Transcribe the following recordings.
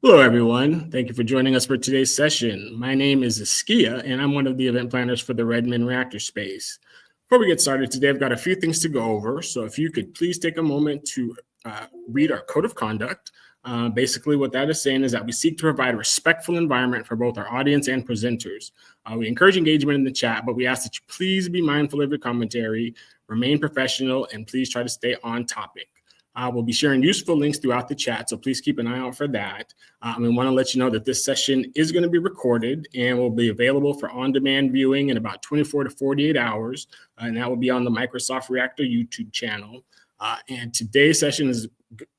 Hello, everyone. Thank you for joining us for today's session. My name is Askia, and I'm one of the event planners for the Redmond Reactor Space. Before we get started today, I've got a few things to go over. So if you could please take a moment to read our code of conduct. Basically, what that is saying is that we seek to provide a respectful environment for both our audience and presenters. We encourage engagement in the chat, but we ask that you please be mindful of your commentary, remain professional, and please try to stay on topic. We'll be sharing useful links throughout the chat, so please keep an eye out for that. We want to let you know that this session is going to be recorded and will be available for on-demand viewing in about 24 to 48 hours, and that will be on the Microsoft Reactor YouTube channel. And today's session is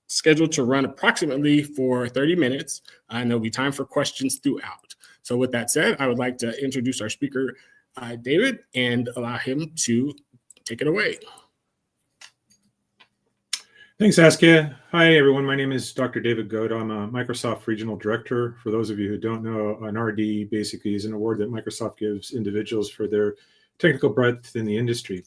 scheduled to run approximately for 30 minutes, and there'll be time for questions throughout. So with that said, I would like to introduce our speaker, David, and allow him to take it away. Thanks, Askia. Hi, everyone. My name is Dr. David Goad. I'm a Microsoft Regional Director. For those of you who don't know, an RD basically is an award that Microsoft gives individuals for their technical breadth in the industry.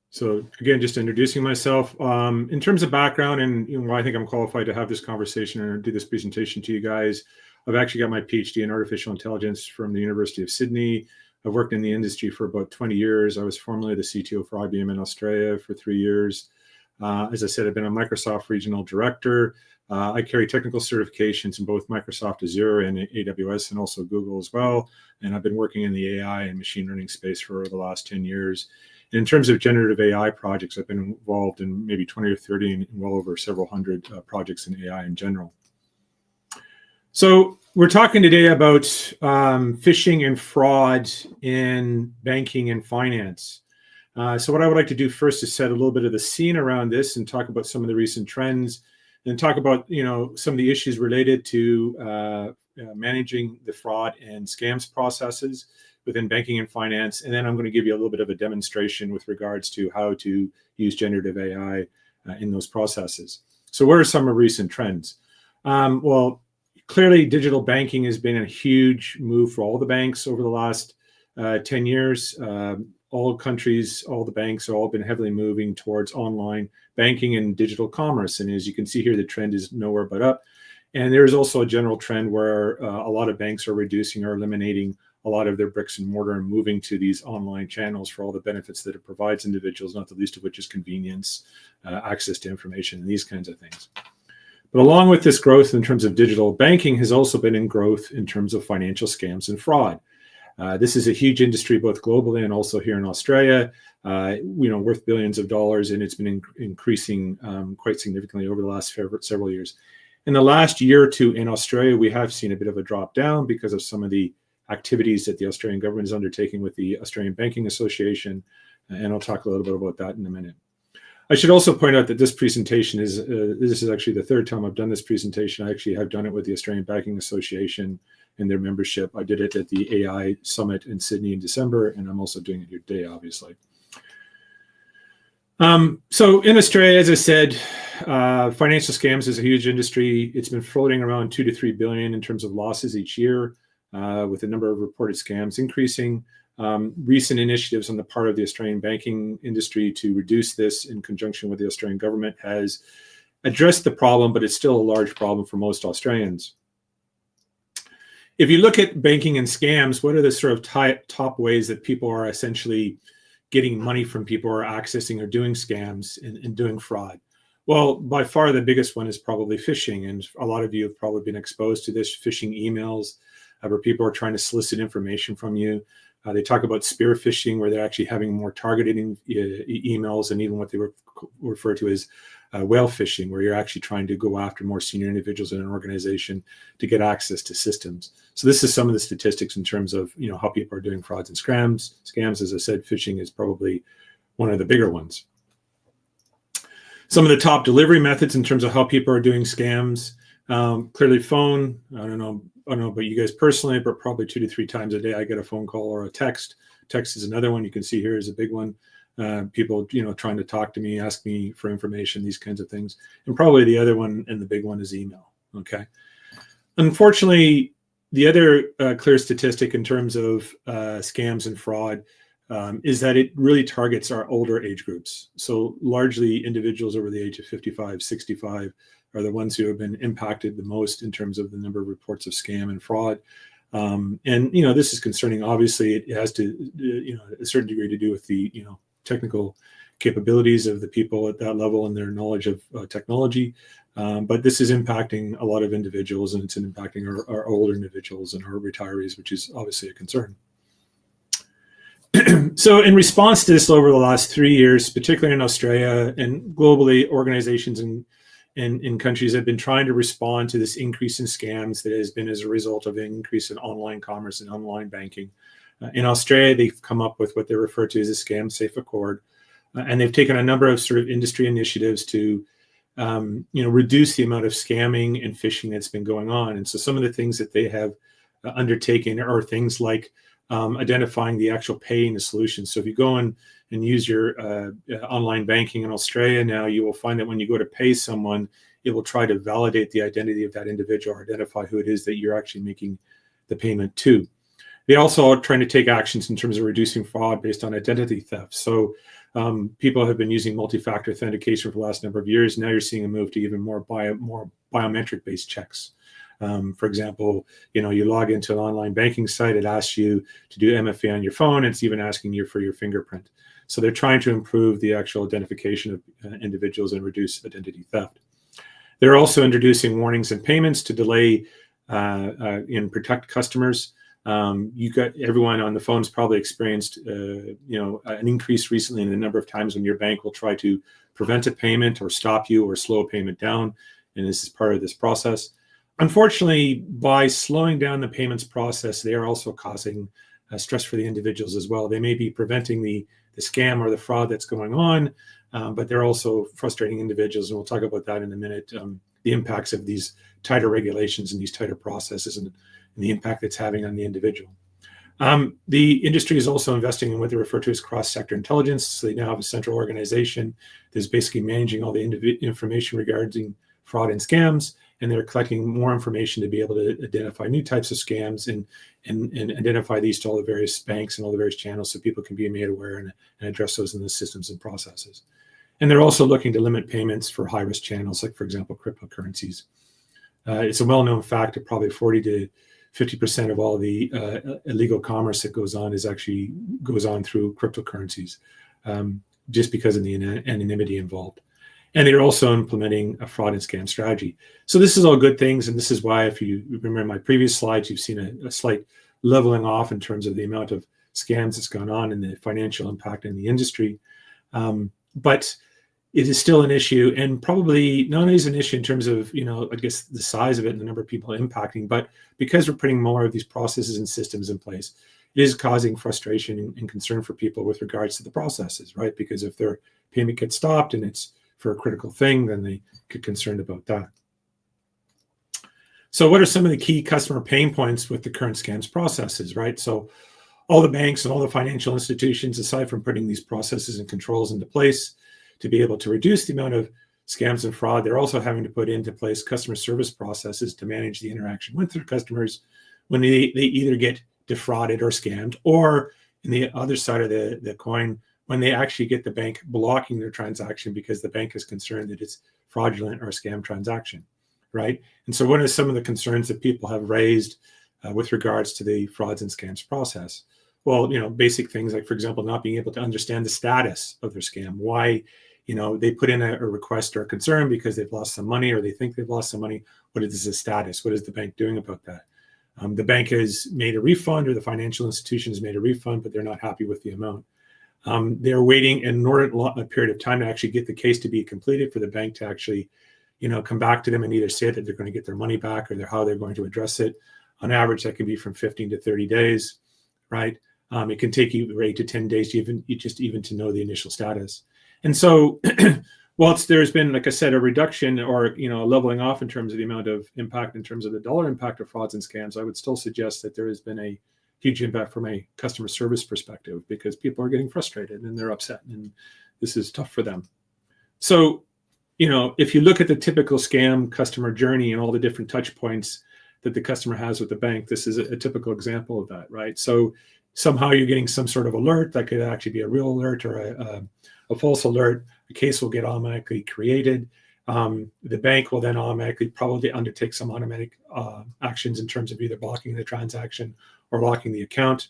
So again, just introducing myself. In terms of background and why I think I'm qualified to have this conversation and do this presentation to you guys, I've actually got my PhD in artificial intelligence from the University of Sydney. I've worked in the industry for about 20 years. I was formerly the CTO for IBM in Australia for 3 years. As I said, I've been a Microsoft Regional Director. I carry technical certifications in both Microsoft Azure and AWS and also Google as well. And I've been working in the AI and machine learning space for the last 10 years. And in terms of generative AI projects, I've been involved in maybe 20 or 30 and well over several hundred projects in AI in general. So we're talking today about phishing and fraud in banking and finance. So what I would like to do first is set a little bit of the scene around this and talk about some of the recent trends and talk about, some of the issues related to managing the fraud and scams processes within banking and finance. And then I'm going to give you a little bit of a demonstration with regards to how to use generative AI in those processes. So what are some of recent trends? Well, clearly digital banking has been a huge move for all the banks over the last 10 years. All countries, all the banks have all been heavily moving towards online banking and digital commerce. And as you can see here, the trend is nowhere but up. And there's also a general trend where a lot of banks are reducing or eliminating a lot of their bricks and mortar and moving to these online channels for all the benefits that it provides individuals, not the least of which is convenience, access to information, and these kinds of things. But along with this growth in terms of digital banking has also been in growth in terms of financial scams and fraud. This is a huge industry, both globally and also here in Australia, worth billions of dollars, and it's been increasing quite significantly over the last several years. In the last year or two in Australia, we have seen a bit of a drop down because of some of the activities that the Australian government is undertaking with the Australian Banking Association, and I'll talk a little bit about that in a minute. I should also point out that this presentation is, this is actually the third time I've done this presentation. I actually have done it with the Australian Banking Association and their membership. I did it at the AI Summit in Sydney in December, and I'm also doing it here today, obviously. So in Australia, as I said, financial scams is a huge industry. It's been floating around 2 to 3 billion in terms of losses each year, with the number of reported scams increasing. Recent initiatives on the part of the Australian banking industry to reduce this in conjunction with the Australian government has addressed the problem, but it's still a large problem for most Australians. If you look at banking and scams, what are the sort of top ways that people are essentially getting money from people or accessing or doing scams and doing fraud? Well, by far the biggest one is probably phishing. And a lot of you have probably been exposed to this, phishing emails where people are trying to solicit information from you. They talk about spear phishing, where they're actually having more targeted emails, and even what they refer to as whale phishing, where you're actually trying to go after more senior individuals in an organization to get access to systems. So this is some of the statistics in terms of how people are doing frauds and scams. As I said, phishing is probably one of the bigger ones. Some of the top delivery methods in terms of how people are doing scams. Clearly phone. I don't know about you guys personally, but probably 2 to 3 times a day I get a phone call or a text. Text is another one you can see here is a big one. People, trying to talk to me, ask me for information, these kinds of things. And probably the other one and the big one is email. Okay. Unfortunately, the other clear statistic in terms of scams and fraud is that it really targets our older age groups. So largely individuals over the age of 55, 65, are the ones who have been impacted the most in terms of the number of reports of scam and fraud. And this is concerning. Obviously, it has to a certain degree to do with the technical capabilities of the people at that level and their knowledge of technology. But this is impacting a lot of individuals, and it's impacting our older individuals and our retirees, which is obviously a concern. So in response to this over the last 3 years, particularly in Australia and globally, organizations in countries have been trying to respond to this increase in scams that has been as a result of an increase in online commerce and online banking. In Australia, they've come up with what they refer to as a scam safe accord. And they've taken a number of sort of industry initiatives to reduce the amount of scamming and phishing that's been going on. And so some of the things that they have undertaken are things like identifying the actual paying the solution. So if you go and use your online banking in Australia now, you will find that when you go to pay someone, it will try to validate the identity of that individual or identify who it is that you're actually making the payment to. They also are trying to take actions in terms of reducing fraud based on identity theft. So people have been using multi-factor authentication for the last number of years. Now you're seeing a move to even more biometric-based checks. For example, you log into an online banking site, it asks you to do MFA on your phone, it's even asking you for your fingerprint. So they're trying to improve the actual identification of individuals and reduce identity theft. They're also introducing warnings and payments to delay and protect customers. You got everyone on the phone's probably experienced, an increase recently in the number of times when your bank will try to prevent a payment or stop you or slow a payment down. And this is part of this process. Unfortunately, by slowing down the payments process, they are also causing stress for the individuals as well. They may be preventing the scam or the fraud that's going on, but they're also frustrating individuals. And we'll talk about that in a minute, the impacts of these tighter regulations and these tighter processes and the impact it's having on the individual. The industry is also investing in what they refer to as cross-sector intelligence. So they now have a central organization that's basically managing all the information regarding fraud and scams, and they're collecting more information to be able to identify new types of scams and identify these to all the various banks and all the various channels so people can be made aware and address those in the systems and processes. And they're also looking to limit payments for high-risk channels, like, for example, cryptocurrencies. It's a well-known fact that probably 40 to 50% of all the illegal commerce that goes on goes on through cryptocurrencies, just because of the anonymity involved. And they're also implementing a fraud and scam strategy. So this is all good things, and this is why, if you remember my previous slides, you've seen a slight leveling off in terms of the amount of scams that's gone on and the financial impact in the industry. But it is still an issue, and probably not only is an issue in terms of, I guess, the size of it and the number of people impacting, but because we're putting more of these processes and systems in place, it is causing frustration and concern for people with regards to the processes, right? Because if their payment gets stopped and it's for a critical thing, then they get concerned about that. So what are some of the key customer pain points with the current scams processes, right? So all the banks and all the financial institutions, aside from putting these processes and controls into place to be able to reduce the amount of scams and fraud, they're also having to put into place customer service processes to manage the interaction with their customers when they either get defrauded or scammed, or in the other side of the coin, when they actually get the bank blocking their transaction because the bank is concerned that it's fraudulent or a scam transaction, right? And so what are some of the concerns that people have raised with regards to the frauds and scams process? Well, basic things like, for example, not being able to understand the status of their scam. Why, they put in a request or a concern because they've lost some money or they think they've lost some money. What is the status? What is the bank doing about that? The bank has made a refund, or the financial institution has made a refund, but they're not happy with the amount. They're waiting an inordinate period of time to actually get the case to be completed for the bank to actually, come back to them and either say that they're going to get their money back or how they're going to address it. On average, that can be from 15 to 30 days, right? It can take you 8 to 10 days even to know the initial status. And so, whilst there's been, like I said, a reduction or a leveling off in terms of the amount of impact in terms of the dollar impact of frauds and scams, I would still suggest that there has been a huge impact from a customer service perspective, because people are getting frustrated and they're upset, and this is tough for them. So, if you look at the typical scam customer journey and all the different touch points that the customer has with the bank, this is a typical example of that, right? So somehow you're getting some sort of alert that could actually be a real alert or a false alert. A case will get automatically created. the bank will then automatically probably undertake some automatic actions in terms of either blocking the transaction or locking the account.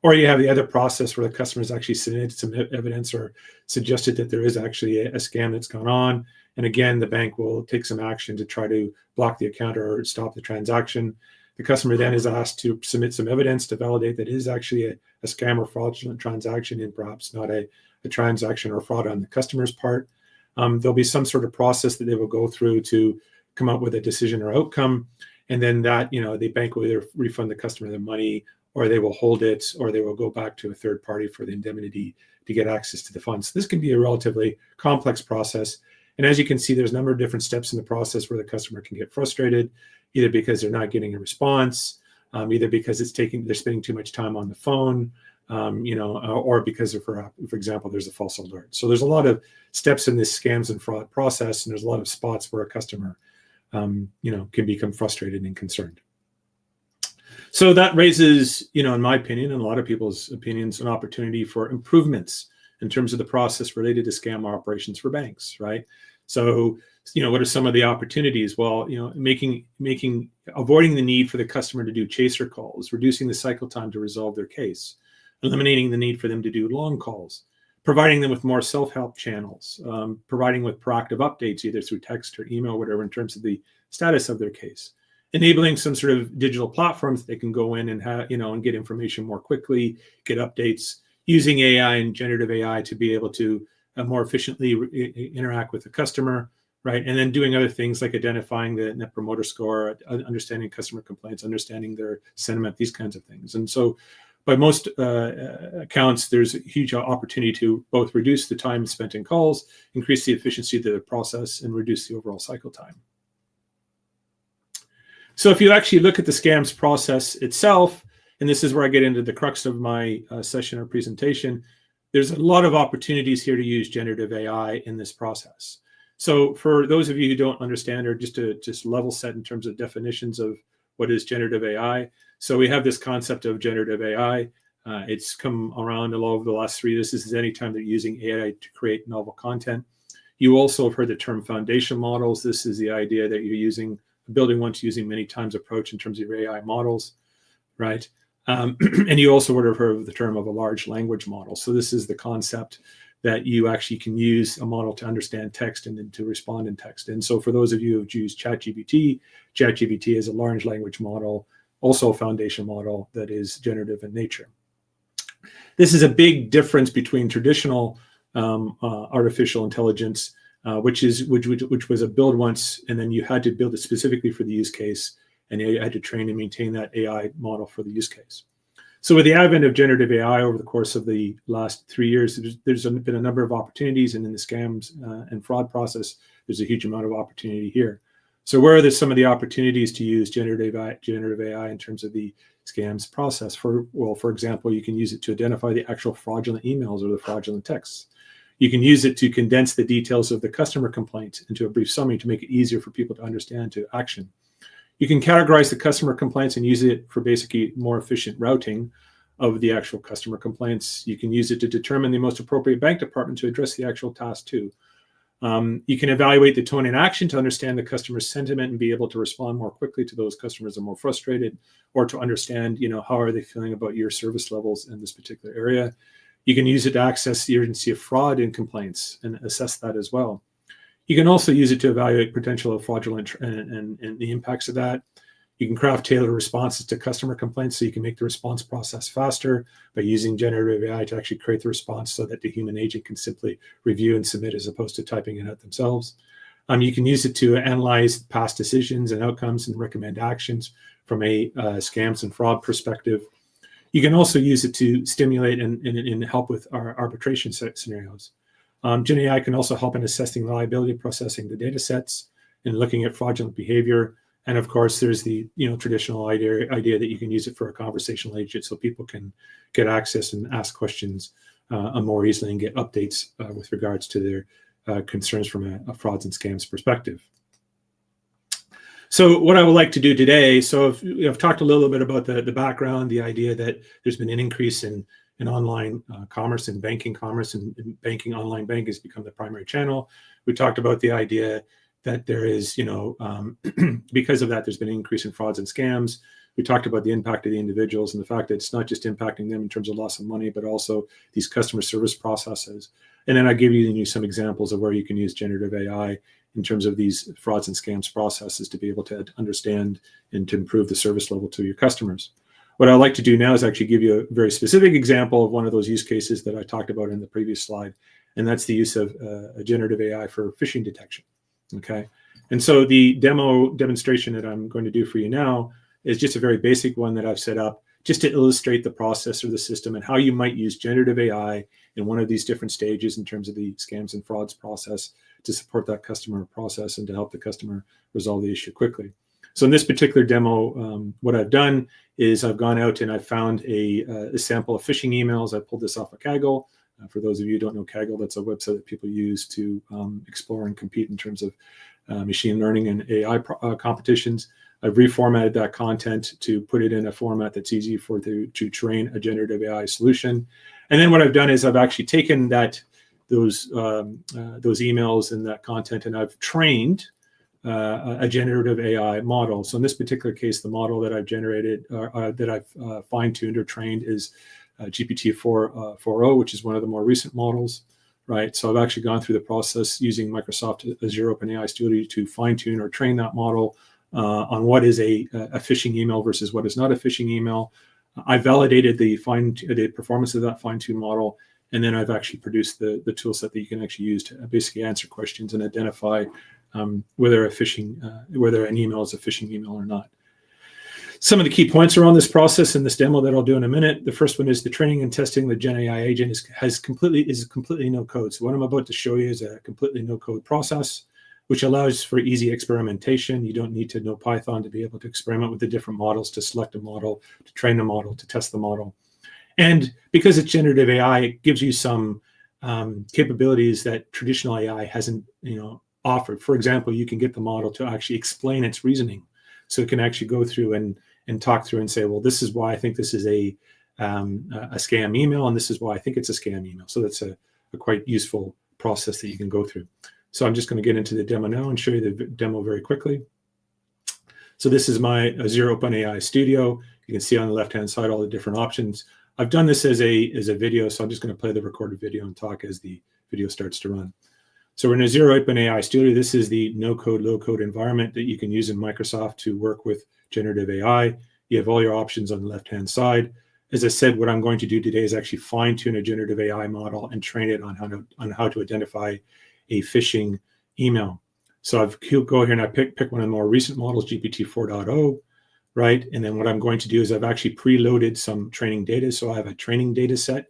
Or you have the other process where the customer has actually submitted some evidence or suggested that there is actually a scam that's gone on. And again, the bank will take some action to try to block the account or stop the transaction. The customer then is asked to submit some evidence to validate that it is actually a scam or fraudulent transaction and perhaps not a transaction or fraud on the customer's part. There'll be some sort of process that they will go through to come up with a decision or outcome. And then that, the bank will either refund the customer the money, or they will hold it, or they will go back to a third party for the indemnity to get access to the funds. So this can be a relatively complex process. And as you can see, there's a number of different steps in the process where the customer can get frustrated, either because they're not getting a response, either because they're spending too much time on the phone, or because of, for example, there's a false alert. So there's a lot of steps in this scams and fraud process, and there's a lot of spots where a customer, can become frustrated and concerned. So that raises, in my opinion, and a lot of people's opinions, an opportunity for improvements in terms of the process related to scam operations for banks, right? So, what are some of the opportunities? Well, avoiding the need for the customer to do chaser calls, reducing the cycle time to resolve their case, eliminating the need for them to do long calls, providing them with more self-help channels, providing with proactive updates, either through text or email, whatever, in terms of the status of their case, enabling some sort of digital platforms they can go in and and get information more quickly, get updates, using AI and generative AI to be able to more efficiently interact with the customer, right? And then doing other things like identifying the Net Promoter Score, understanding customer complaints, understanding their sentiment, these kinds of things. And so by most accounts, there's a huge opportunity to both reduce the time spent in calls, increase the efficiency of the process, and reduce the overall cycle time. So if you actually look at the scams process itself, and this is where I get into the crux of my session or presentation, there's a lot of opportunities here to use generative AI in this process. So for those of you who don't understand, or just to level set in terms of definitions of what is generative AI, so we have this concept of generative AI. It's come around a lot over the last 3 years. This is anytime they're using AI to create novel content. You also have heard the term foundation models. This is the idea that you're building once using many times approach in terms of your AI models, right? And you also would have heard of the term of a large language model. So this is the concept that you actually can use a model to understand text and then to respond in text. And so for those of you who've used ChatGPT is a large language model, also a foundation model that is generative in nature. This is a big difference between traditional artificial intelligence, which was a build once, and then you had to build it specifically for the use case, and you had to train and maintain that AI model for the use case. So with the advent of generative AI over the course of the last 3 years, there's been a number of opportunities, and in the scams and fraud process, there's a huge amount of opportunity here. So where are some of the opportunities to use generative AI in terms of the scams process? For example, you can use it to identify the actual fraudulent emails or the fraudulent texts. You can use it to condense the details of the customer complaint into a brief summary to make it easier for people to understand, to action. You can categorize the customer complaints and use it for basically more efficient routing of the actual customer complaints. You can use it to determine the most appropriate bank department to address the actual task too. You can evaluate the tone and action to understand the customer's sentiment and be able to respond more quickly to those customers that are more frustrated, or to understand, how are they feeling about your service levels in this particular area. You can use it to access the urgency of fraud in complaints and assess that as well. You can also use it to evaluate potential of fraudulent and the impacts of that. You can craft tailored responses to customer complaints, so you can make the response process faster by using generative AI to actually create the response so that the human agent can simply review and submit as opposed to typing it out themselves. You can use it to analyze past decisions and outcomes and recommend actions from a scams and fraud perspective. You can also use it to stimulate and help with our arbitration scenarios. Gen AI can also help in assessing reliability, processing the data sets, and looking at fraudulent behavior. And of course, there's the traditional idea that you can use it for a conversational agent, so people can get access and ask questions more easily and get updates with regards to their concerns from a frauds and scams perspective. So what I would like to do today, so I've talked a little bit about the background, the idea that there's been an increase in online commerce and banking commerce, and banking, online banking has become the primary channel. We talked about the idea that there is, because of that, there's been an increase in frauds and scams. We talked about the impact of the individuals and the fact that it's not just impacting them in terms of loss of money, but also these customer service processes. And then I give you some examples of where you can use generative AI in terms of these frauds and scams processes to be able to understand and to improve the service level to your customers. What I'd like to do now is actually give you a very specific example of one of those use cases that I talked about in the previous slide, and that's the use of a generative AI for phishing detection. Okay, and so the demonstration that I'm going to do for you now is just a very basic one that I've set up just to illustrate the process or the system and how you might use generative AI in one of these different stages in terms of the scams and frauds process to support that customer process and to help the customer resolve the issue quickly. So in this particular demo, what I've done is I've gone out and I've found a sample of phishing emails. I pulled this off of Kaggle. For those of you who don't know Kaggle, that's a website that people use to explore and compete in terms of machine learning and AI competitions. I've reformatted that content to put it in a format that's easy to train a generative AI solution. And then what I've done is I've actually taken those emails and that content, and I've trained a generative AI model. So in this particular case, the model that I've generated, that I've fine-tuned or trained is GPT-4o, which is one of the more recent models, right? So I've actually gone through the process using Microsoft Azure OpenAI Studio to fine-tune or train that model on what is a phishing email versus what is not a phishing email. I validated the performance of that fine-tuned model, and then I've actually produced the tool set that you can actually use to basically answer questions and identify whether an email is a phishing email or not. Some of the key points around this process in this demo that I'll do in a minute. The first one is the training and testing the Gen AI agent is completely no code. So what I'm about to show you is a completely no code process, which allows for easy experimentation. You don't need to know Python to be able to experiment with the different models, to select a model, to train the model, to test the model. And because it's generative AI, it gives you some capabilities that traditional AI hasn't, offered. For example, you can get the model to actually explain its reasoning. So it can actually go through and talk through and say, well, this is why I think this is a scam email, and this is why I think it's a scam email. So that's a quite useful process that you can go through. So I'm just going to get into the demo now and show you the demo very quickly. So this is my Azure OpenAI Studio. You can see on the left-hand side all the different options. I've done this as a video, so I'm just going to play the recorded video and talk as the video starts to run. So we're in Azure OpenAI Studio. This is the no-code, low-code environment that you can use in Microsoft to work with generative AI. You have all your options on the left-hand side. As I said, what I'm going to do today is actually fine-tune a generative AI model and train it on how to identify a phishing email. So I've go here and I pick one of the more recent models, GPT-4o, right? And then what I'm going to do is I've actually preloaded some training data. So I have a training data set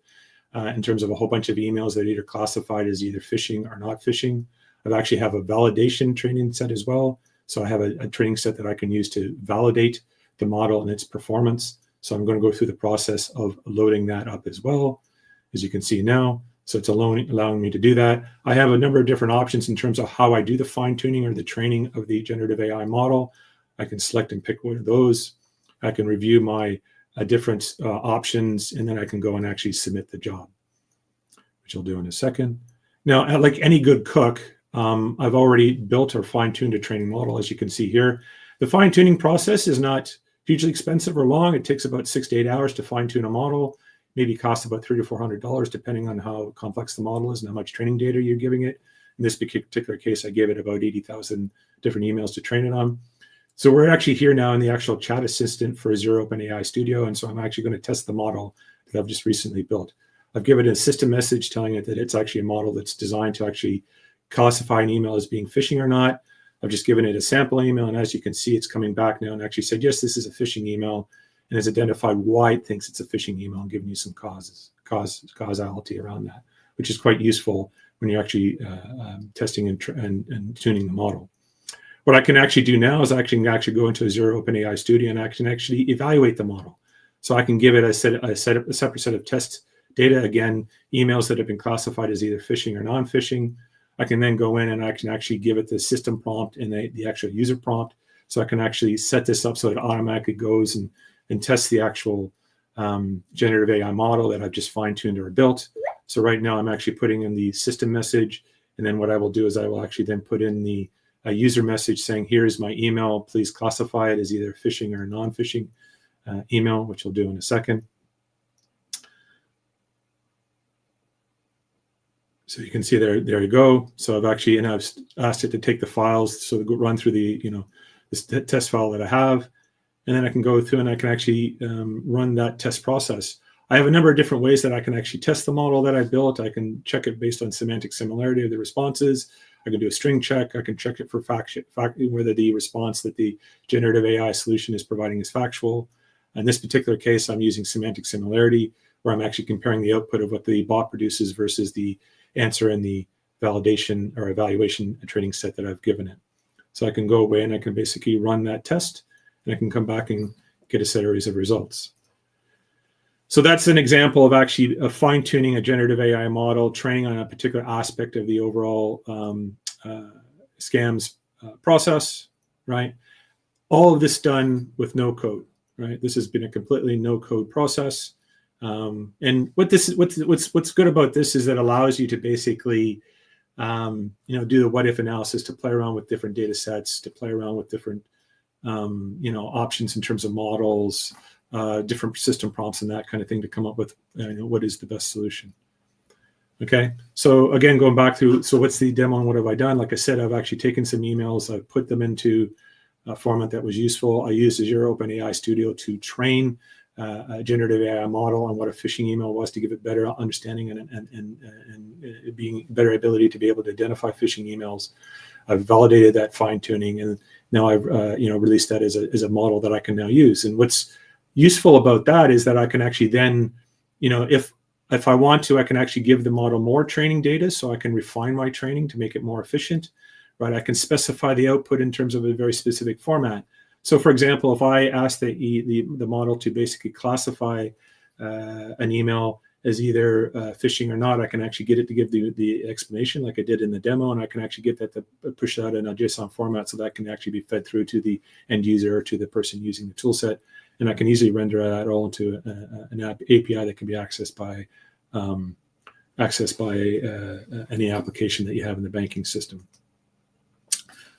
in terms of a whole bunch of emails that are either classified as either phishing or not phishing. I actually have a validation training set as well. So I have a training set that I can use to validate the model and its performance. So I'm going to go through the process of loading that up as well, as you can see now. So it's allowing me to do that. I have a number of different options in terms of how I do the fine-tuning or the training of the generative AI model. I can select and pick one of those. I can review my different options, and then I can go and actually submit the job, which I'll do in a second. Now, like any good cook, I've already built or fine-tuned a training model, as you can see here. The fine-tuning process is not hugely expensive or long. It takes about 6 to 8 hours to fine-tune a model. Maybe costs about $300 to $400, depending on how complex the model is and how much training data you're giving it. In this particular case, I gave it about 80,000 different emails to train it on. So we're actually here now in the actual chat assistant for Azure OpenAI Studio. And so I'm actually going to test the model that I've just recently built. I've given it a system message telling it that it's actually a model that's designed to actually classify an email as being phishing or not. I've just given it a sample email. And as you can see, it's coming back now and actually said, yes, this is a phishing email, and has identified why it thinks it's a phishing email and giving you some causality around that, which is quite useful when you're actually testing and tuning the model. What I can actually do now is I can actually go into Azure OpenAI Studio and I can actually evaluate the model. So I can give it a separate set of test data, again, emails that have been classified as either phishing or non-phishing. I can then go in and I can actually give it the system prompt and the actual user prompt. So I can actually set this up so it automatically goes and tests the actual generative AI model that I've just fine-tuned or built. So right now I'm actually putting in the system message. And then what I will do is I will actually then put in the a user message saying, here's my email, please classify it as either phishing or non-phishing email, which I'll do in a second. So you can see there you go. So I've actually, and I've asked it to take the files, so run through the, this test file that I have, and then I can go through and I can actually run that test process. I have a number of different ways that I can actually test the model that I built. I can check it based on semantic similarity of the responses. I can do a string check. I can check it for whether the response that the generative AI solution is providing is factual. In this particular case, I'm using semantic similarity, where I'm actually comparing the output of what the bot produces versus the answer in the validation or evaluation training set that I've given it. So I can go away and I can basically run that test, and I can come back and get a series of results. So that's an example of actually fine-tuning a generative AI model, training on a particular aspect of the overall scams process, right? All of this done with no code, right? This has been a completely no-code process. And what's good about this is it allows you to basically, do the what-if analysis, to play around with different data sets, to play around with different, options in terms of models, different system prompts and that kind of thing, to come up with what is the best solution. Okay, so again, going back to, so what's the demo and what have I done? Like I said, I've actually taken some emails, I've put them into a format that was useful. I used Azure OpenAI Studio to train a generative AI model on what a phishing email was, to give it better understanding and being better ability to be able to identify phishing emails. I've validated that fine tuning, and now I've released that as a model that I can now use. And what's useful about that is that I can actually then, if I want to, I can actually give the model more training data, so I can refine my training to make it more efficient, right? I can specify the output in terms of a very specific format. So, for example, if I ask the model to basically classify an email as either phishing or not, I can actually get it to give the explanation like I did in the demo, and I can actually get that to push that in a JSON format, so that can actually be fed through to the end user or to the person using the tool set. And I can easily render that all into an API that can be accessed by any application that you have in the banking system.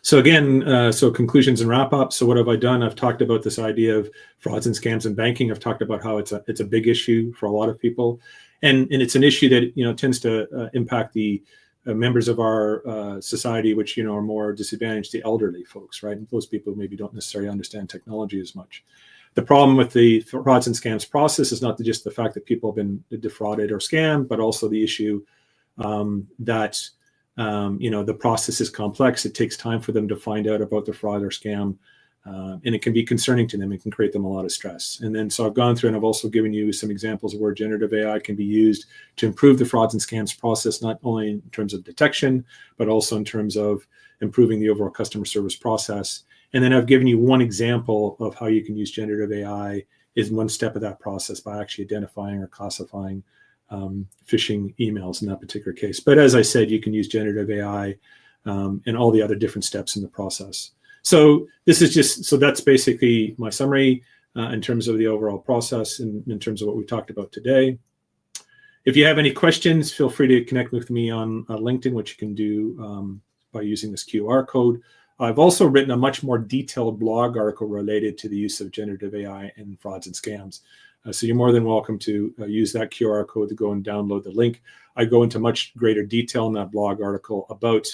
So again, so conclusions and wrap up. So what have I done? I've talked about this idea of frauds and scams in banking. I've talked about how it's a big issue for a lot of people, and it's an issue that tends to impact the members of our society, which are more disadvantaged, the elderly folks, right? And those people maybe don't necessarily understand technology as much. The problem with the frauds and scams process is not just the fact that people have been defrauded or scammed, but also the issue that the process is complex. It takes time for them to find out about the fraud or scam, and it can be concerning to them. It can create them a lot of stress. And then, so I've gone through and I've also given you some examples of where generative AI can be used to improve the frauds and scams process, not only in terms of detection, but also in terms of improving the overall customer service process. And then I've given you one example of how you can use generative AI is one step of that process, by actually identifying or classifying phishing emails in that particular case. But as I said, you can use generative AI and all the other different steps in the process. So this is so that's basically my summary in terms of the overall process and in terms of what we talked about today. If you have any questions, feel free to connect with me on LinkedIn, which you can do by using this QR code. I've also written a much more detailed blog article related to the use of generative AI in frauds and scams. So you're more than welcome to use that QR code to go and download the link. I go into much greater detail in that blog article about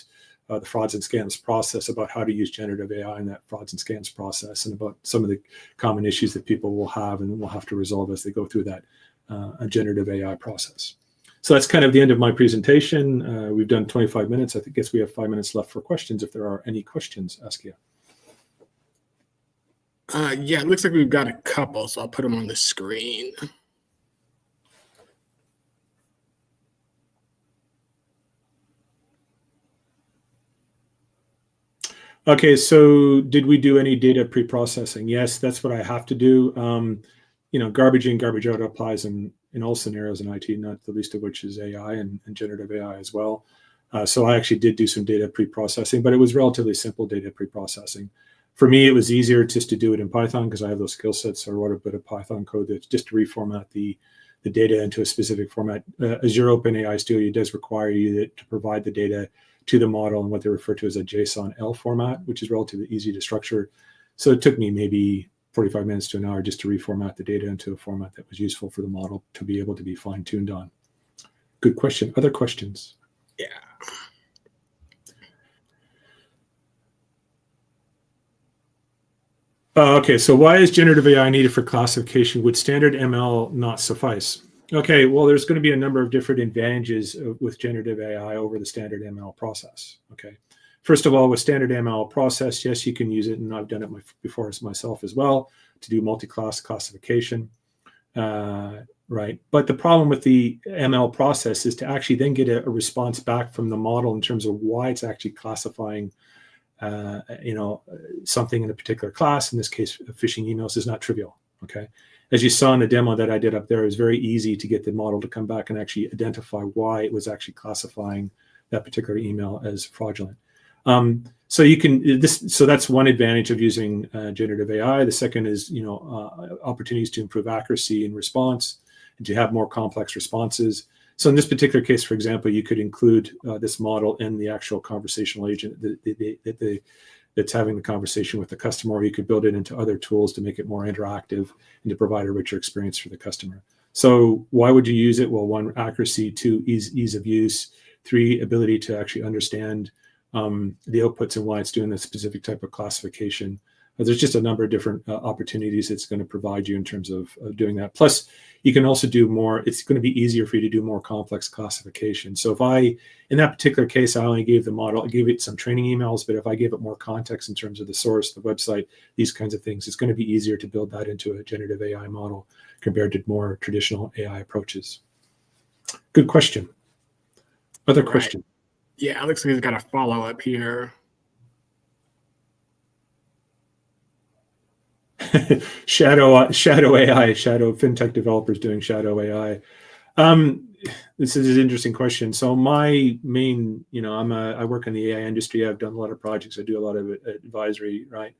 the frauds and scams process, about how to use generative AI in that frauds and scams process, and about some of the common issues that people will have and will have to resolve as they go through that generative AI process. So that's kind of the end of my presentation. We've done 25 minutes. I guess we have 5 minutes left for questions, if there are any questions, Askia. Yeah, it looks like we've got a couple, so I'll put them on the screen. Okay, so did we do any data pre-processing? Yes, that's what I have to do. Garbage in, garbage out applies in all scenarios in IT, not the least of which is AI and generative AI as well. So I actually did do some data pre-processing, but it was relatively simple data pre-processing. For me, it was easier just to do it in Python because I have those skill sets. So I wrote a bit of Python code that's just to reformat the data into a specific format. Azure OpenAI Studio does require you to provide the data to the model in what they refer to as a JSON-L format, which is relatively easy to structure. So it took me maybe 45 minutes to an hour just to reformat the data into a format that was useful for the model to be able to be fine-tuned on. Good question. Other questions? Yeah. Okay, so why is generative AI needed for classification? Would standard ML not suffice? Okay, well, there's going to be a number of different advantages with generative AI over the standard ML process. Okay, first of all, with standard ML process, yes, you can use it, and I've done it before myself as well, to do multi-class classification, right? But the problem with the ML process is to actually then get a response back from the model in terms of why it's actually classifying something in a particular class. In this case, phishing emails is not trivial. Okay, as you saw in the demo that I did up there, it was very easy to get the model to come back and actually identify why it was actually classifying that particular email as fraudulent. So you can so that's one advantage of using generative AI. The second is opportunities to improve accuracy in response and to have more complex responses. So in this particular case, for example, you could include this model in the actual conversational agent that's having the conversation with the customer, or you could build it into other tools to make it more interactive and to provide a richer experience for the customer. So why would you use it? Well, one, accuracy; two, ease of use; three, ability to actually understand the outputs and why it's doing a specific type of classification. There's just a number of different opportunities it's going to provide you in terms of doing that. Plus, you can also do more. It's going to be easier for you to do more complex classification. So if in that particular case, I only gave the model, I gave it some training emails, but if I gave it more context in terms of the source, the website, these kinds of things, it's going to be easier to build that into a generative AI model compared to more traditional AI approaches. Good question. Other question? Yeah, it looks like he's got a follow-up here. Shadow AI, shadow fintech developers doing shadow AI. This is an interesting question. So my main, I work in the AI industry. I've done a lot of projects. I do a lot of advisory, right?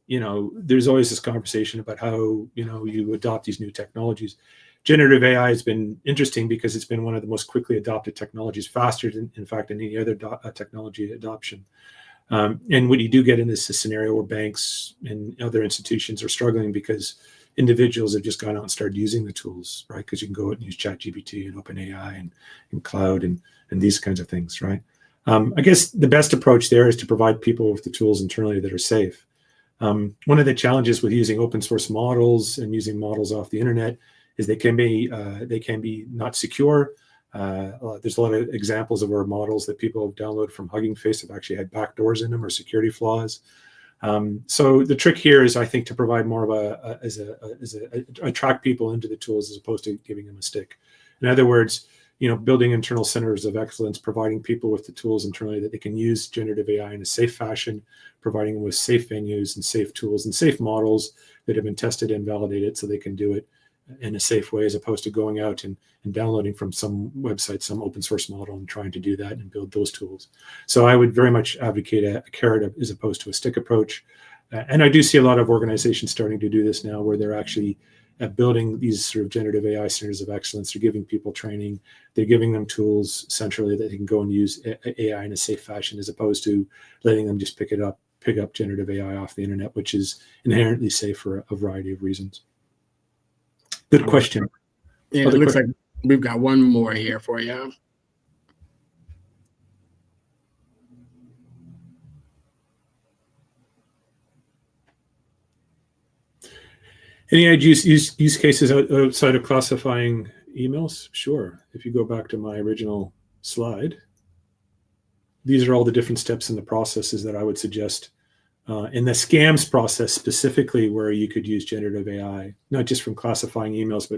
There's always this conversation about how, you adopt these new technologies. Generative AI has been interesting because it's been one of the most quickly adopted technologies, faster than, in fact, than any other technology adoption. And what you do get in this scenario where banks and other institutions are struggling because individuals have just gone out and started using the tools, right? Because you can go out and use ChatGPT and OpenAI and cloud and these kinds of things, right? I guess the best approach there is to provide people with the tools internally that are safe. One of the challenges with using open source models and using models off the internet is they can be not secure. There's a lot of examples of where models that people have downloaded from Hugging Face have actually had backdoors in them or security flaws. So the trick here is, I think, to provide more of attract people into the tools as opposed to giving them a stick. In other words, building internal centers of excellence, providing people with the tools internally that they can use generative AI in a safe fashion, providing them with safe venues and safe tools and safe models that have been tested and validated so they can do it in a safe way, as opposed to going out and downloading from some website, some open source model and trying to do that and build those tools. So I would very much advocate a carrot as opposed to a stick approach. And I do see a lot of organizations starting to do this now, where they're actually building these sort of generative AI centers of excellence. They're giving people training. They're giving them tools centrally that they can go and use AI in a safe fashion, as opposed to letting them just pick up generative AI off the internet, which is inherently safe for a variety of reasons. Good question. Yeah, it looks like we've got one more here for you. Any use cases outside of classifying emails? Sure. If you go back to my original slide, these are all the different steps in the processes that I would suggest. In the scams process specifically, where you could use generative AI, not just from classifying emails,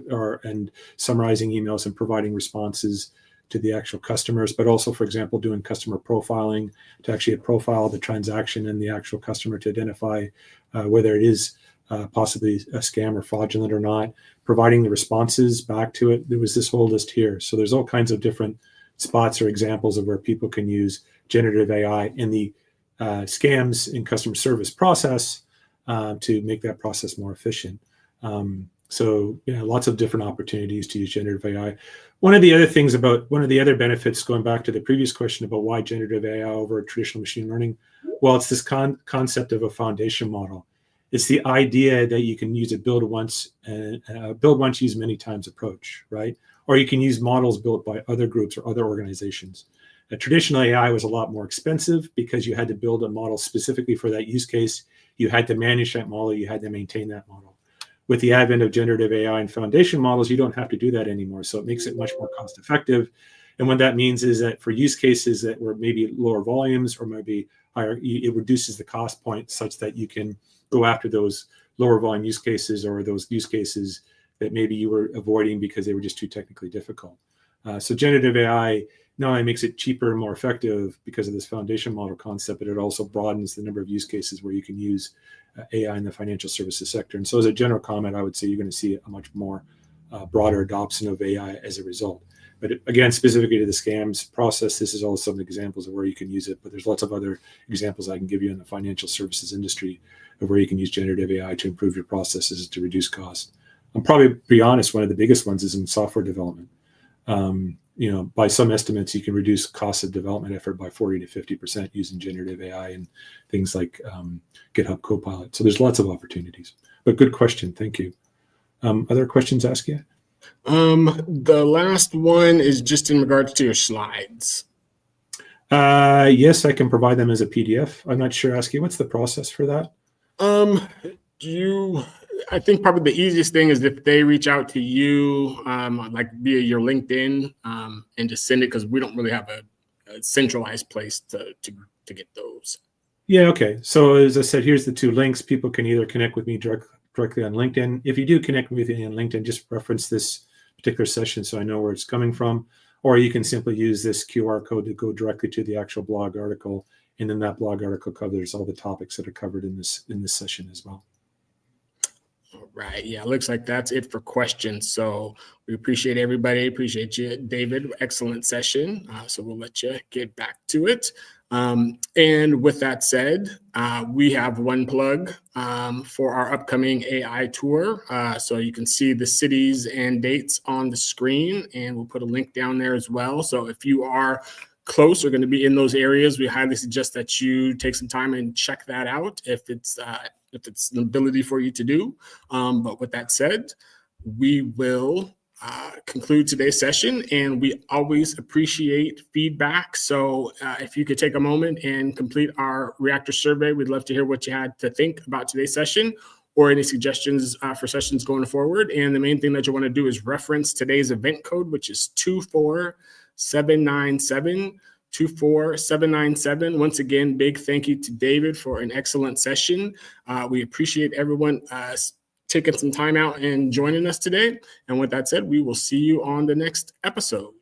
and summarizing emails and providing responses to the actual customers, but also, for example, doing customer profiling to actually profile the transaction and the actual customer to identify whether it is possibly a scam or fraudulent or not, providing the responses back to it. There was this whole list here. So there's all kinds of different spots or examples of where people can use generative AI in the scams in customer service process to make that process more efficient. So yeah, lots of different opportunities to use generative AI. One of the other benefits, going back to the previous question about why generative AI over traditional machine learning, well, it's this concept of a foundation model. It's the idea that you can use a build once, use many times approach, right? Or you can use models built by other groups or other organizations. Traditional AI was a lot more expensive because you had to build a model specifically for that use case. You had to manage that model. You had to maintain that model. With the advent of generative AI and foundation models, you don't have to do that anymore. So it makes it much more cost effective. And what that means is that for use cases that were maybe lower volumes or maybe higher, it reduces the cost point such that you can go after those lower volume use cases or those use cases that maybe you were avoiding because they were just too technically difficult. So generative AI not only makes it cheaper and more effective because of this foundation model concept, but it also broadens the number of use cases where you can use AI in the financial services sector. And so as a general comment, I would say you're going to see a much more broader adoption of AI as a result. But again, specifically to the scams process, this is all some examples of where you can use it, but there's lots of other examples I can give you in the financial services industry of where you can use generative AI to improve your processes to reduce costs. I'm probably, to be honest, one of the biggest ones is in software development. By some estimates, you can reduce costs of development effort by 40 to 50% using generative AI and things like GitHub Copilot. So there's lots of opportunities. But good question. Thank you. Other questions, Askia? The last one is just in regards to your slides. Yes, I can provide them as a PDF. I'm not sure, Askia, what's the process for that? I think probably the easiest thing is if they reach out to you, like via your LinkedIn, and just send it, because we don't really have a centralized place to get those. Yeah, okay. So as I said, here's the two links. People can either connect with me directly on LinkedIn. If you do connect with me on LinkedIn, just reference this particular session so I know where it's coming from. Or you can simply use this QR code to go directly to the actual blog article. And then that blog article covers all the topics that are covered in this session as well. All right. Yeah, looks like that's it for questions. So we appreciate everybody. Appreciate you, David. Excellent session. So we'll let you get back to it. And with that said, we have one plug for our upcoming AI tour. So you can see the cities and dates on the screen, and we'll put a link down there as well. So if you are close or going to be in those areas, we highly suggest that you take some time and check that out if it's an ability for you to do. But with that said, we will conclude today's session, and we always appreciate feedback. So if you could take a moment and complete our reactor survey, we'd love to hear what you had to think about today's session or any suggestions for sessions going forward. And the main thing that you want to do is reference today's event code, which is 24797. 24797. Once again, big thank you to David for an excellent session. We appreciate everyone taking some time out and joining us today. And with that said, we will see you on the next episode.